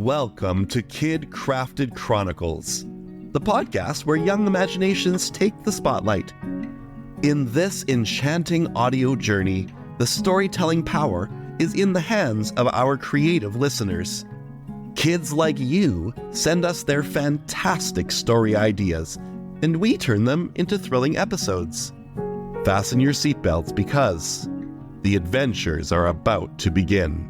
Welcome to Kid Crafted Chronicles, the podcast where young imaginations take the spotlight. In this enchanting audio journey, the storytelling power is in the hands of our creative listeners. Kids like you send us their fantastic story ideas, and we turn them into thrilling episodes. Fasten your seatbelts because the adventures are about to begin.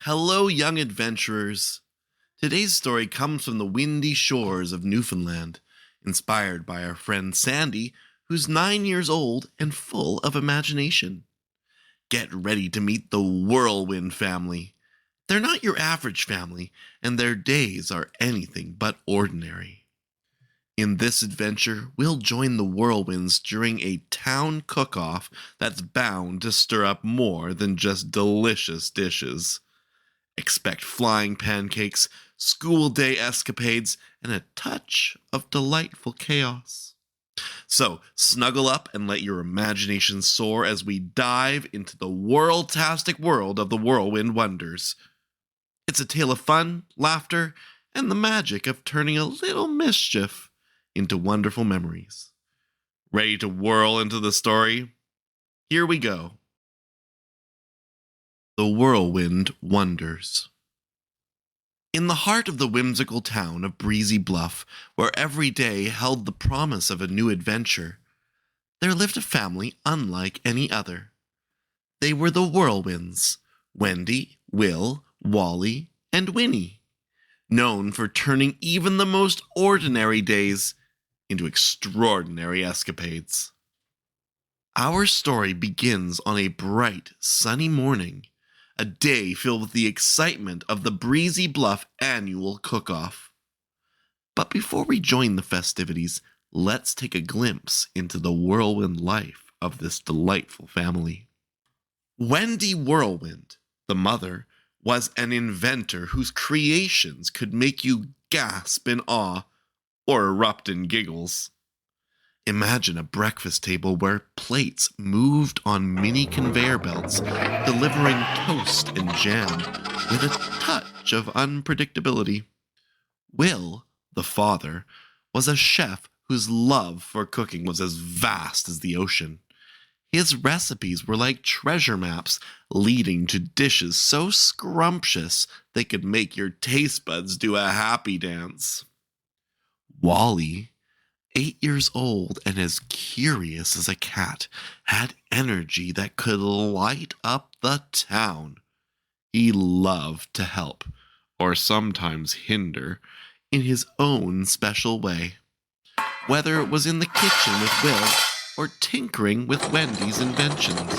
Hello, young adventurers. Today's story comes from the windy shores of Newfoundland, inspired by our friend Sandy, who's 9 years old and full of imagination. Get ready to meet the Whirlwind family. They're not your average family, and their days are anything but ordinary. In this adventure, we'll join the Whirlwinds during a town cook-off that's bound to stir up more than just delicious dishes. Expect flying pancakes, school day escapades, and a touch of delightful chaos. So, snuggle up and let your imagination soar as we dive into the whirl-tastic world of the Whirlwind Wonders. It's a tale of fun, laughter, and the magic of turning a little mischief into wonderful memories. Ready to whirl into the story? Here we go. The Whirlwind Wonders. In the heart of the whimsical town of Breezy Bluff, where every day held the promise of a new adventure, there lived a family unlike any other. They were the Whirlwinds, Wendy, Will, Wally, and Winnie, known for turning even the most ordinary days into extraordinary escapades. Our story begins on a bright, sunny morning, a day filled with the excitement of the Breezy Bluff annual cook-off. But before we join the festivities, let's take a glimpse into the whirlwind life of this delightful family. Wendy Whirlwind, the mother, was an inventor whose creations could make you gasp in awe or erupt in giggles. Imagine a breakfast table where plates moved on mini conveyor belts, delivering toast and jam with a touch of unpredictability. Will, the father, was a chef whose love for cooking was as vast as the ocean. His recipes were like treasure maps, leading to dishes so scrumptious they could make your taste buds do a happy dance. Wally, 8 years old and as curious as a cat, had energy that could light up the town. He loved to help, or sometimes hinder, in his own special way. Whether it was in the kitchen with Will, or tinkering with Wendy's inventions.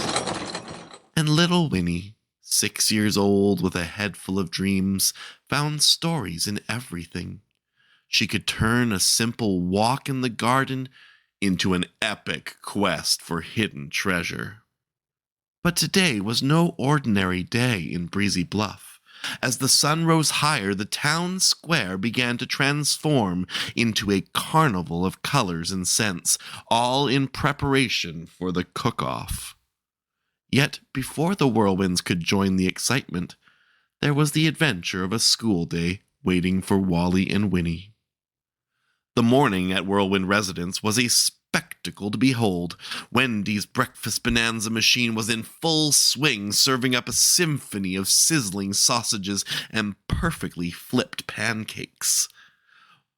And little Winnie, 6 years old with a head full of dreams, found stories in everything. She could turn a simple walk in the garden into an epic quest for hidden treasure. But today was no ordinary day in Breezy Bluff. As the sun rose higher, the town square began to transform into a carnival of colors and scents, all in preparation for the cook-off. Yet, before the Whirlwinds could join the excitement, there was the adventure of a school day waiting for Wally and Winnie. The morning at Whirlwind Residence was a spectacle to behold. Wendy's breakfast bonanza machine was in full swing, serving up a symphony of sizzling sausages and perfectly flipped pancakes.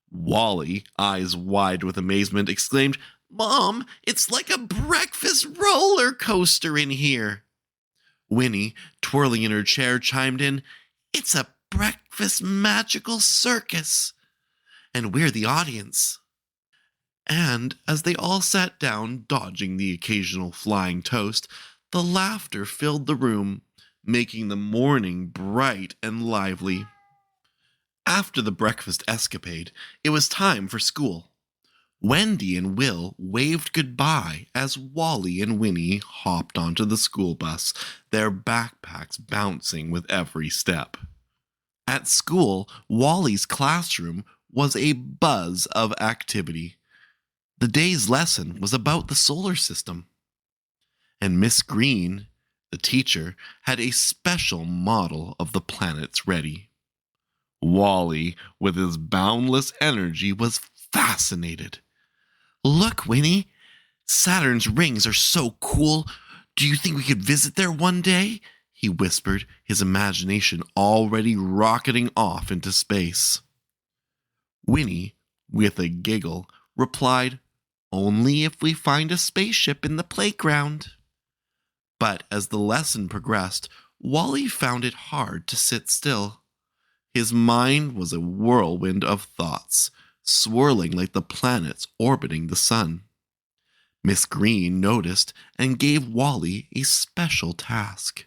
Wally, eyes wide with amazement, exclaimed, "Mom, it's like a breakfast roller coaster in here." Winnie, twirling in her chair, chimed in, "It's a breakfast magical circus. And we're the audience." And as they all sat down, dodging the occasional flying toast, the laughter filled the room, making the morning bright and lively. After the breakfast escapade, it was time for school. Wendy and Will waved goodbye as Wally and Winnie hopped onto the school bus, their backpacks bouncing with every step. At school, Wally's classroom was a buzz of activity. The day's lesson was about the solar system, and Miss Green, the teacher, had a special model of the planets ready. Wally, with his boundless energy, was fascinated. "Look, Winnie, Saturn's rings are so cool. Do you think we could visit there one day?" he whispered, his imagination already rocketing off into space. Winnie, with a giggle, replied, "Only if we find a spaceship in the playground." But as the lesson progressed, Wally found it hard to sit still. His mind was a whirlwind of thoughts, swirling like the planets orbiting the sun. Miss Green noticed and gave Wally a special task.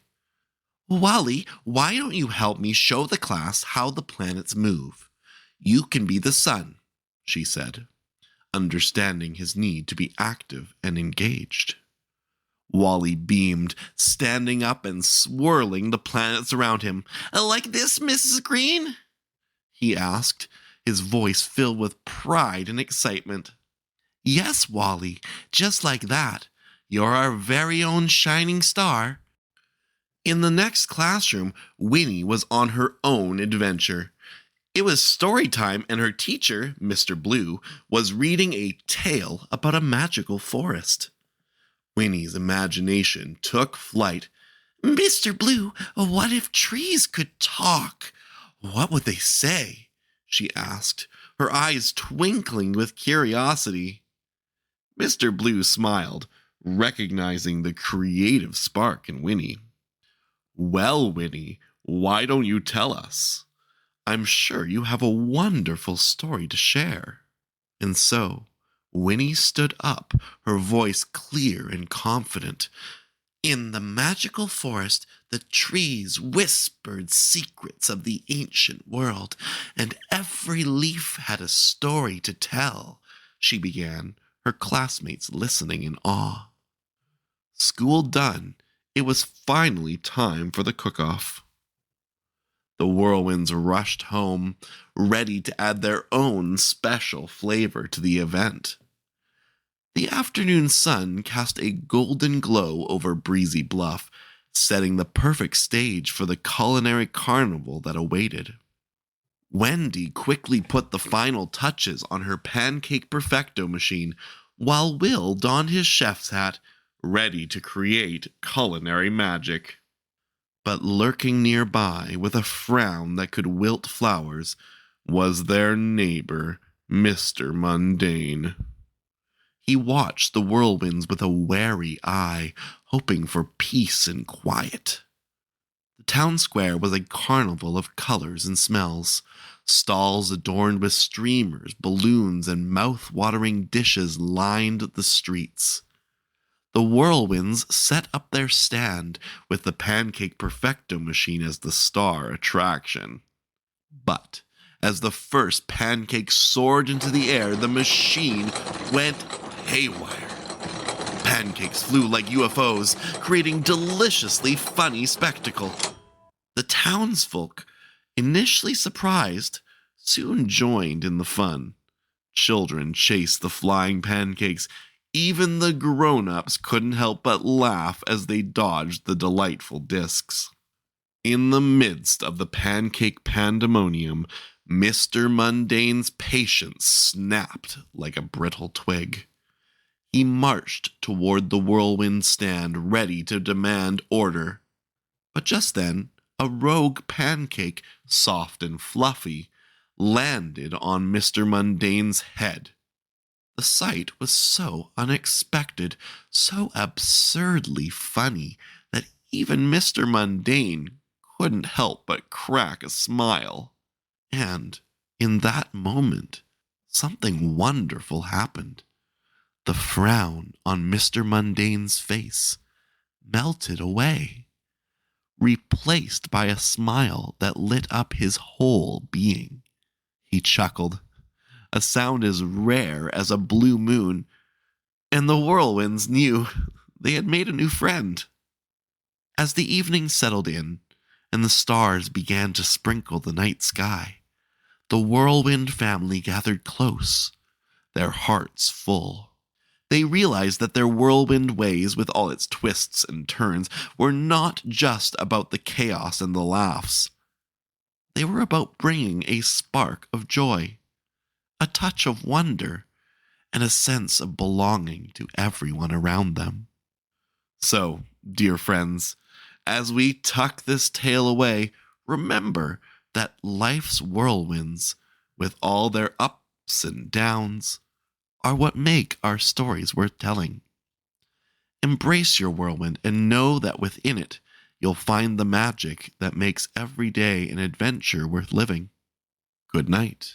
"Wally, why don't you help me show the class how the planets move? You can be the sun," she said, understanding his need to be active and engaged. Wally beamed, standing up and swirling the planets around him. "Like this, Mrs. Green?" he asked, his voice filled with pride and excitement. "Yes, Wally, just like that. You're our very own shining star." In the next classroom, Winnie was on her own adventure. It was story time, and her teacher, Mr. Blue, was reading a tale about a magical forest. Winnie's imagination took flight. "Mr. Blue, what if trees could talk? What would they say?" she asked, her eyes twinkling with curiosity. Mr. Blue smiled, recognizing the creative spark in Winnie. "Well, Winnie, why don't you tell us? I'm sure you have a wonderful story to share." And so, Winnie stood up, her voice clear and confident. "In the magical forest, the trees whispered secrets of the ancient world, and every leaf had a story to tell," she began, her classmates listening in awe. School done, it was finally time for the cook-off. The Whirlwinds rushed home, ready to add their own special flavor to the event. The afternoon sun cast a golden glow over Breezy Bluff, setting the perfect stage for the culinary carnival that awaited. Wendy quickly put the final touches on her pancake perfecto machine, while Will donned his chef's hat, ready to create culinary magic. But lurking nearby, with a frown that could wilt flowers, was their neighbor, Mr. Mundane. He watched the whirlwinds with a wary eye, hoping for peace and quiet. The town square was a carnival of colors and smells. Stalls adorned with streamers, balloons, and mouth-watering dishes lined the streets. The Whirlwinds set up their stand, with the pancake perfecto machine as the star attraction. But as the first pancake soared into the air, the machine went haywire. Pancakes flew like UFOs, creating deliciously funny spectacle. The townsfolk, initially surprised, soon joined in the fun. Children chased the flying pancakes. Even the grown-ups couldn't help but laugh as they dodged the delightful discs. In the midst of the pancake pandemonium, Mr. Mundane's patience snapped like a brittle twig. He marched toward the whirlwind stand, ready to demand order. But just then, a rogue pancake, soft and fluffy, landed on Mr. Mundane's head. The sight was so unexpected, so absurdly funny, that even Mr. Mundane couldn't help but crack a smile. And in that moment, something wonderful happened. The frown on Mr. Mundane's face melted away, replaced by a smile that lit up his whole being. He chuckled, a sound as rare as a blue moon, and the whirlwinds knew they had made a new friend. As the evening settled in, and the stars began to sprinkle the night sky, the whirlwind family gathered close. their hearts full. They realized that their whirlwind ways, with all its twists and turns, were not just about the chaos and the laughs. They were about bringing a spark of joy, a touch of wonder, and a sense of belonging to everyone around them. So, dear friends, as we tuck this tale away, remember that life's whirlwinds, with all their ups and downs, are what make our stories worth telling. Embrace your whirlwind and know that within it, you'll find the magic that makes every day an adventure worth living. Good night,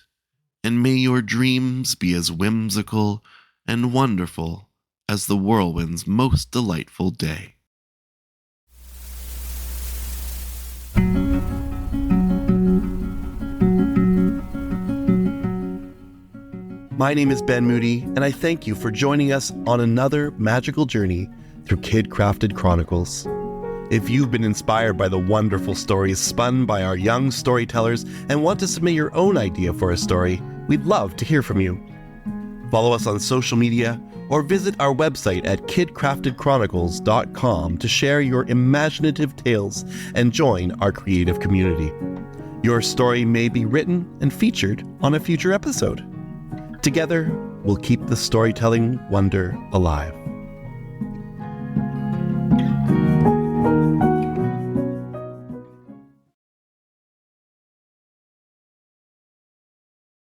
and may your dreams be as whimsical and wonderful as the whirlwind's most delightful day. My name is Ben Moody, and I thank you for joining us on another magical journey through Kid-Crafted Chronicles. If you've been inspired by the wonderful stories spun by our young storytellers and want to submit your own idea for a story, we'd love to hear from you. Follow us on social media or visit our website at kidcraftedchronicles.com to share your imaginative tales and join our creative community. Your story may be written and featured on a future episode. Together, we'll keep the storytelling wonder alive.